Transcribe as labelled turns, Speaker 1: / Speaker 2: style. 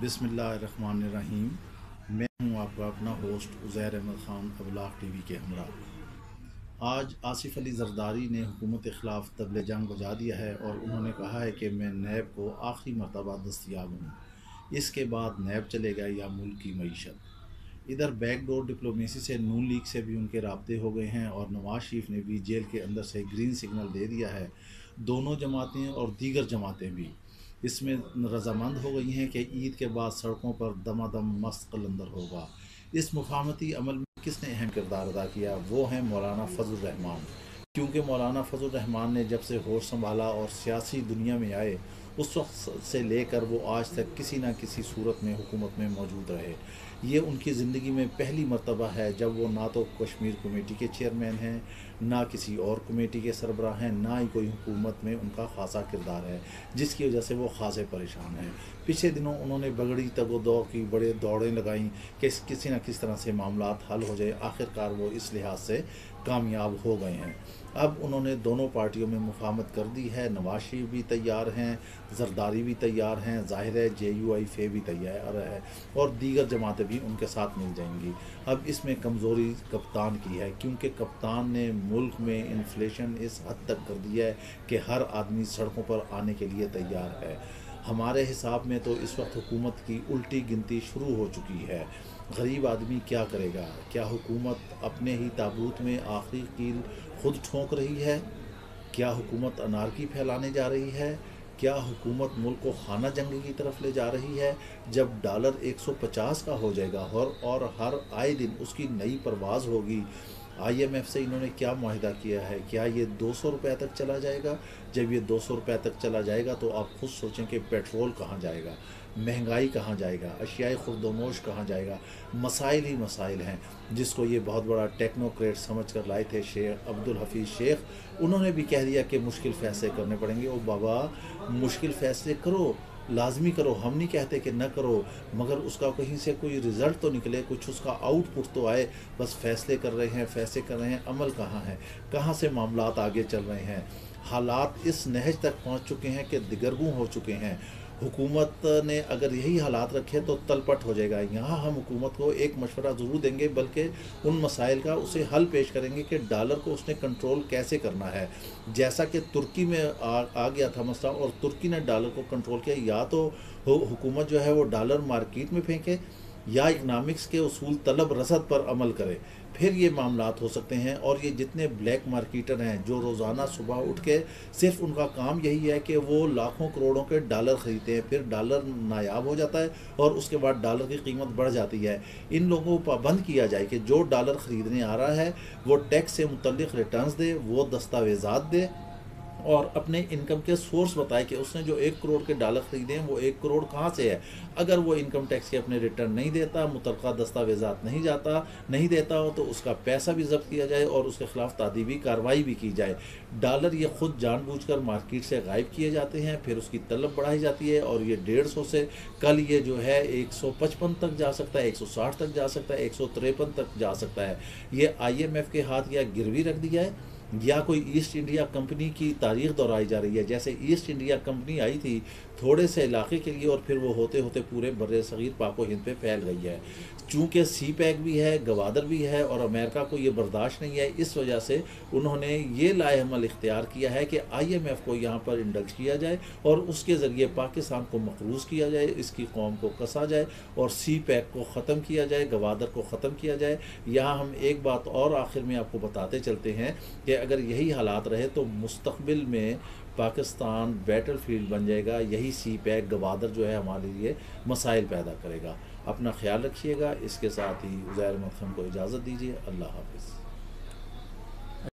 Speaker 1: बिस्मिल्लाहिर्रहमानिर्रहीम। मैं हूं आपका अपना होस्ट उज़ैर अहमद ख़ान अबलाग टीवी के हमरा। आज आसिफ अली जरदारी ने हुकूमत के ख़िलाफ़ तबले जंग बजा दिया है और उन्होंने कहा है कि मैं नैब को आखिरी मरतबा दस्तयाब हूँ, इसके बाद नैब चलेगा या मुल्क की मईशत। इधर बैकडोर डिप्लोमेसी से नून लीग से भी उनके राब्ते हो गए हैं और नवाज शरीफ ने भी जेल के अंदर से ग्रीन सिग्नल दे दिया है। दोनों जमातें और दीगर जमातें भी इसमें रजामंद हो गई हैं कि ईद के बाद सड़कों पर दमादम मस्त कलंदर होगा। इस मुफाहमती अमल में किसने अहम किरदार अदा किया? वो हैं मौलाना फजल रहमान। क्योंकि मौलाना फजल रहमान ने जब से होश संभाला और सियासी दुनिया में आए, उस वक्त से लेकर वो आज तक किसी न किसी सूरत में हुकूमत में मौजूद रहे। ये उनकी ज़िंदगी में पहली मरतबा है जब वो ना तो कश्मीर कमेटी के चेयरमैन हैं, ना किसी और कमेटी के सरबराह हैं, ना ही कोई हुकूमत में उनका खासा किरदार है, जिसकी वजह से वो खासे परेशान हैं। पिछले दिनों उन्होंने बगड़ी तगोदो की बड़े दौड़ें लगाईं कि किसी न किसी तरह से मामलात हल हो जाए। आखिरकार वो इस लिहाज से कामयाब हो गए हैं। अब उन्होंने दोनों पार्टियों में मुफाहमत कर दी है। नवाज शरीफ भी तैयार हैं, जरदारी भी तैयार हैं, ज़ाहिर है JUIF भी तैयार है और दीगर जमातें भी उनके साथ मिल जाएंगी। अब इसमें कमज़ोरी कप्तान की है, क्योंकि कप्तान ने मुल्क में इन्फ्लेशन इस हद तक कर दिया है कि हर आदमी सड़कों पर आने के लिए तैयार है। हमारे हिसाब में तो इस वक्त हुकूमत की उल्टी गिनती शुरू हो चुकी है। गरीब आदमी क्या करेगा? क्या हुकूमत अपने ही ताबूत में आखिरी कील खुद ठोंक रही है? क्या हुकूमत अनारकी फैलाने जा रही है? क्या हुकूमत मुल्क को खाना जंग की तरफ ले जा रही है? जब डॉलर 150 का हो जाएगा और हर आए दिन उसकी नई परवाज़ होगी। IMF से इन्होंने क्या मुआहिदा किया है? क्या ये 200 रुपये तक चला जाएगा? जब ये 200 रुपये तक चला जाएगा तो आप खुद सोचें कि पेट्रोल कहाँ जाएगा, महंगाई कहाँ जाएगा, अशियाए खुर्दोनोश कहाँ जाएगा। मसाइल ही मसाइल हैं, जिसको ये बहुत बड़ा टेक्नोक्रेट समझ कर लाए थे शेख अब्दुल हफीज़ शेख। उन्होंने भी कह दिया कि मुश्किल फ़ैसले करने पड़ेंगे। ओ बाबा, मुश्किल फ़ैसले करो, लाजमी करो, हम नहीं कहते कि न करो, मगर उसका कहीं से कोई रिज़ल्ट तो निकले, कुछ उसका आउटपुट तो आए। बस फैसले कर रहे हैं, फैसले कर रहे हैं, अमल कहाँ है? कहाँ से मामलात आगे चल रहे हैं? हालात इस नहज तक पहुँच चुके हैं कि दिगरगूं हो चुके हैं। हुकूमत ने अगर यही हालात रखे तो तलपट हो जाएगा। यहाँ हम हुकूमत को एक मशवरा ज़रूर देंगे, बल्कि उन मसाइल का उसे हल पेश करेंगे कि डॉलर को उसने कंट्रोल कैसे करना है। जैसा कि तुर्की में आ गया था मसला और तुर्की ने डॉलर को कंट्रोल किया। या तो हुकूमत जो है वो डॉलर मार्केट में फेंके या इकनॉमिक्स के उसूल तलब रसद पर अमल करे, फिर ये मामलात हो सकते हैं। और ये जितने ब्लैक मार्केटर हैं जो रोज़ाना सुबह उठ के सिर्फ उनका काम यही है कि वो लाखों करोड़ों के डॉलर ख़रीदते हैं, फिर डॉलर नायाब हो जाता है और उसके बाद डॉलर की कीमत बढ़ जाती है। इन लोगों को पाबंद किया जाए कि जो डॉलर ख़रीदने आ रहा है वो टैक्स से मुतल्लिक़ रिटर्न्स दे, वो दस्तावेज़ात दे और अपने इनकम के सोर्स बताए कि उसने जो 1 करोड़ के डॉलर ख़रीदे हैं वो 1 करोड़ कहाँ से है। अगर वो इनकम टैक्स के अपने रिटर्न नहीं देता, मुतलका दस्तावेज़ात नहीं देता हो तो उसका पैसा भी ज़ब्त किया जाए और उसके ख़िलाफ़ तादीबी कार्रवाई भी की जाए। डॉलर ये ख़ुद जानबूझकर मार्केट से गायब किए जाते हैं, फिर उसकी तलब बढ़ाई जाती है और ये 150 से कल ये जो है 155 तक जा सकता है, 160 तक जा सकता है, 153 तक जा सकता है। ये IMF के हाथ या गिरवी रख दिया है या कोई ईस्ट इंडिया कंपनी की तारीख दोहराई जा रही है। जैसे ईस्ट इंडिया कंपनी आई थी थोड़े से इलाके के लिए और फिर वो होते होते पूरे बर्रे सगीर पाको हिंद पे फैल गई है। चूँकि CPEC भी है, गवादर भी है और अमेरिका को ये बर्दाश्त नहीं है, इस वजह से उन्होंने ये लाएहमल इख्तियार किया है कि IMF को यहाँ पर इंडल्ज किया जाए और उसके ज़रिए पाकिस्तान को मकरूज़ किया जाए, इसकी कौम को कसा जाए और CPEC को ख़त्म किया जाए, गवादर को ख़त्म किया जाए। यहाँ हम एक बात और आखिर में आपको बताते चलते हैं कि अगर यही हालात रहे तो मुस्तक़बिल में पाकिस्तान बैटल फील्ड बन जाएगा। यही CPEC गवादर जो है हमारे लिए मसाइल पैदा करेगा। अपना ख्याल रखिएगा। इसके साथ ही उज़ैर अहमद ख़ान को इजाज़त दीजिए। अल्लाह हाफ़िज़।